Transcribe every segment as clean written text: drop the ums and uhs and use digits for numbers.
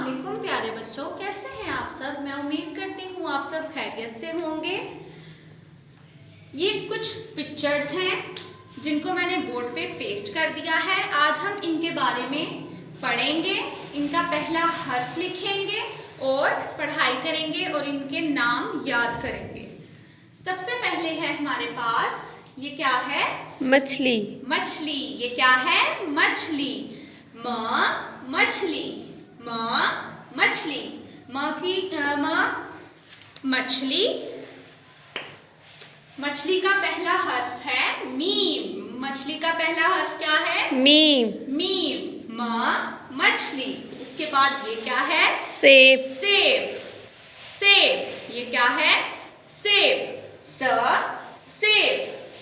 अस्सलामुअलैकुम प्यारे बच्चों, कैसे हैं आप सब। मैं उम्मीद करती हूँ आप सब खैरियत से होंगे। ये कुछ पिक्चर्स हैं जिनको मैंने बोर्ड पे पेस्ट कर दिया है। आज हम इनके बारे में पढ़ेंगे, इनका पहला हर्फ लिखेंगे और पढ़ाई करेंगे और इनके नाम याद करेंगे। सबसे पहले है हमारे पास, ये क्या है? मछली। मछली। ये क्या है? मछली। मछली। मछली। मछली। मछली का पहला हर्फ है मीम। मछली का पहला हर्फ क्या है? मीम। मीम। मछली। उसके बाद ये क्या है? सेब। सेब। सेब। ये क्या है? सेब। सेब।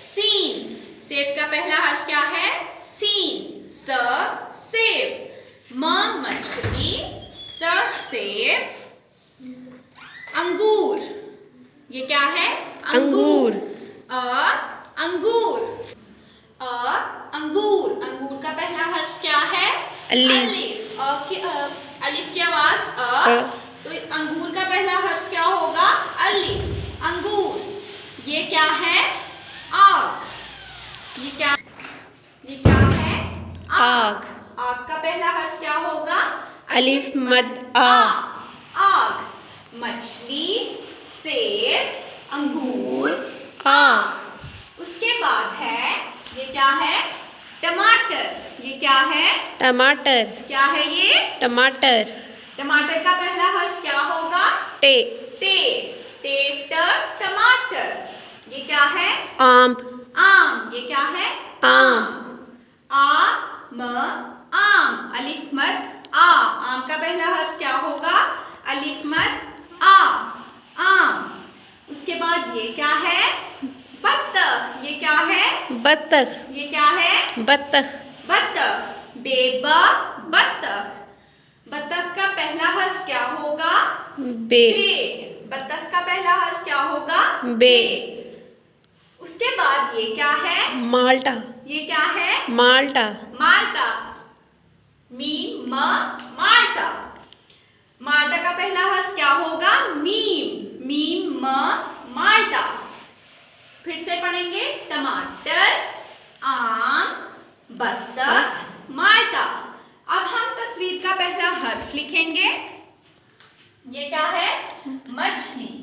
सीन। सेब का पहला हर्फ क्या है? सीन। सेब। मछली। सेब। अंगूर। ये क्या है? अंगूर। अंगूर। अंगूर। अंगूर का पहला हर्फ क्या है? अलिफ। अलिफ की आवाज तो अंगूर का पहला हर्फ क्या होगा? अलिफ। अंगूर। ये क्या है? आग। ये क्या है? आग। आग का पहला हर्फ क्या होगा? अलिफ मद आ। आग। मछली, सेब, अंगूर, आग। उसके बाद है, ये क्या है? टमाटर। ये क्या है? टमाटर। क्या है ये? टमाटर। टमाटर का पहला हर्फ क्या होगा? टे। टमाटर। ये क्या है? आम। आम। ये क्या है? आम। आम। अलिफ मद आ। आम का पहला हर्फ क्या होगा? अलिफ मद आ। आम। उसके बाद ये क्या है? बत्तख। ये क्या है? बत्तख। ये क्या है? बत्तख। बत्तख। बेबा बत्तख। बत्तख का पहला हर्फ क्या होगा? बे। बत्तख का पहला हर्फ क्या होगा? बे। उसके बाद ये क्या है? माल्टा। ये क्या है? माल्टा। माल्टा। माल्टा। माल्टा का पहला हर्फ क्या होगा? मीम। माल्टा। फिर से पढ़ेंगे। टमाटर, आम, बत्तख, माल्टा। अब हम तस्वीर का पहला हर्फ लिखेंगे। ये क्या है? मछली।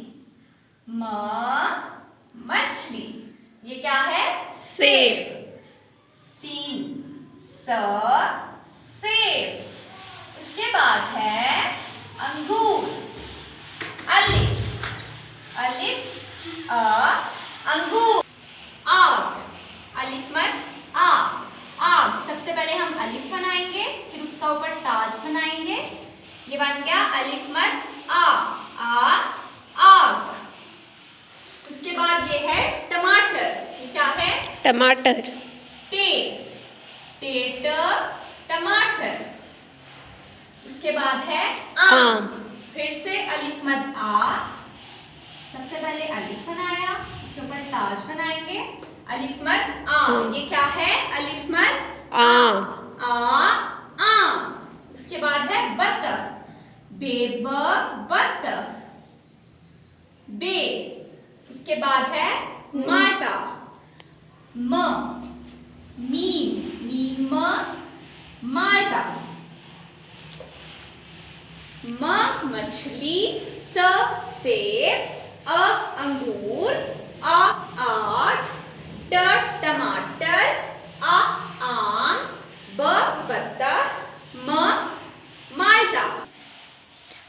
मछली। ये क्या है? सेब। सीन। सेब। उसके बाद है अंगूर। अलिफ अंगूर। आग। अलिफ मद आ। आग। सबसे पहले हम अलिफ बनाएंगे, फिर उसका ऊपर ताज बनाएंगे। ये बन गया अलिफ मद आ। आग। उसके बाद ये है टमाटर। ये क्या है? टमाटर। टमाटर। उसके बाद है आम। फिर से अलिफ मद आ। सबसे पहले अलिफ बनाया, उसके ऊपर ताज बनाएंगे। अलिफ मद आम। ये क्या है? अलिफ मद आम। आम। उसके बाद है बत्तख। बत्तख। बे। उसके बाद है माल्टा। मीम माल्टा। मछली, सेब, अंगूर, आग, टमाटर, आम, बत्तख, माल्टा।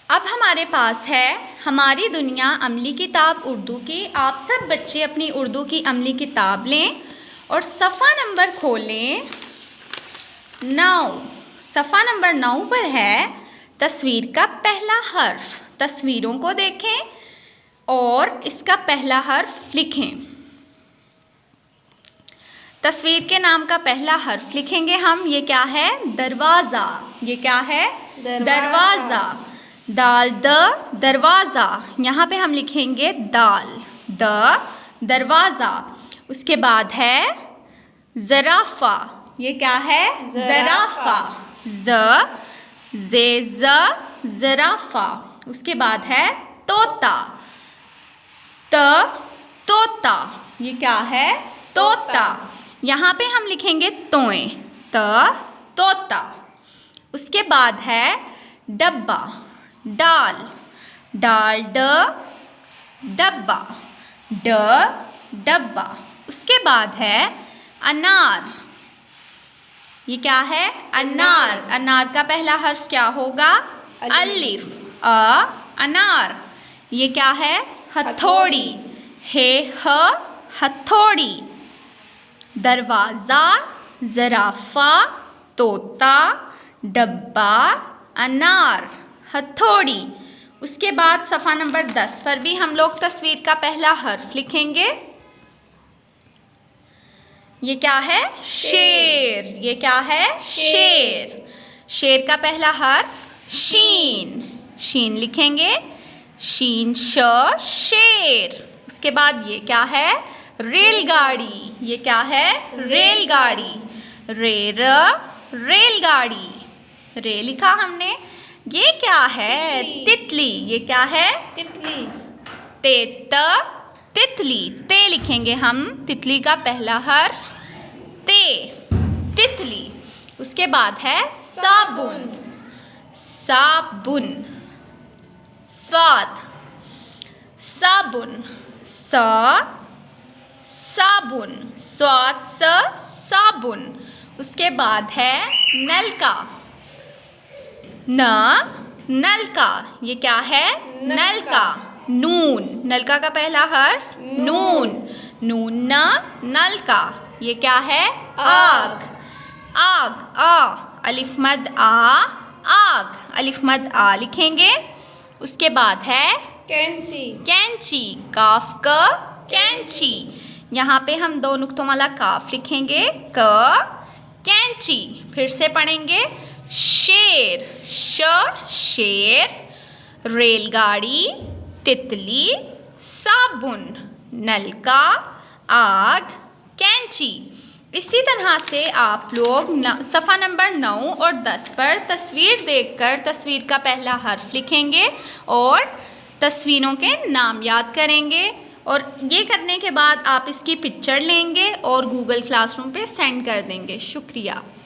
अब हमारे पास है हमारी दुनिया अमली किताब उर्दू की। आप सब बच्चे अपनी उर्दू की अमली किताब लें और सफ़ा नंबर खोलें 9। सफ़ा नंबर 9 पर है तस्वीर का पहला हर्फ। तस्वीरों को देखें और इसका पहला हर्फ लिखें। तस्वीर के नाम का पहला हर्फ लिखेंगे हम। ये क्या है? दरवाज़ा। ये क्या है? दरवाज़ा। दाल द दरवाज़ा। यहाँ पे हम लिखेंगे दाल दरवाज़ा। उसके बाद है ज़राफ़ा। ये क्या है? ज़राफ़ा। ज़ ज़राफ़ा। उसके बाद है तोता, तोता। ये क्या है? तोता। यहाँ पे हम लिखेंगे तोए, तोता। उसके बाद है डब्बा, डाल, डब्बा, डब्बा। उसके बाद है अनार। ये क्या है? अनार। अनार का पहला हर्फ क्या होगा? अलिफ। अनार। ये क्या है? हथौड़ी, हथौड़ी। दरवाज़ा, ज़राफ़ा, तोता, डब्बा, अनार, हथौड़ी। उसके बाद सफ़ा नंबर 10 पर भी हम लोग तस्वीर का पहला हर्फ लिखेंगे। ये क्या है? शेर। ये क्या है? शेर। शेर का पहला हर्फ शीन, शीन लिखेंगे, शीन शेर। उसके बाद ये क्या है? रेलगाड़ी। ये क्या है? रेलगाड़ी, रेलगाड़ी। रे लिखा हमने। ये क्या है? तितली। ये क्या है? तितली, तितली। ते लिखेंगे हम, तितली का पहला हर्फ ते, तितली। उसके बाद है साबुन, साबुन। स्वाद, साबुन, साबुन। स्वाद साबुन। उसके बाद है नलका, नलका। ये क्या है? नलका, नून। नलका का पहला हर्फ नून, नून नलका। ये क्या है? आग, आग। अलिफ मद आग, अलिफ मद लिखेंगे। उसके बाद है कैंची, कैंची। काफ क, कैंची। यहाँ पे हम दो नुक्तों वाला काफ लिखेंगे, कैंची। फिर से पढ़ेंगे शेर, शेर। रेलगाड़ी, तितली, साबुन, नलका, आग, कैंची। इसी तरह से आप लोग सफ़ा नंबर 9 और 10 पर तस्वीर देखकर तस्वीर का पहला हर्फ लिखेंगे और तस्वीरों के नाम याद करेंगे। और ये करने के बाद आप इसकी पिक्चर लेंगे और गूगल क्लासरूम पे सेंड कर देंगे। शुक्रिया।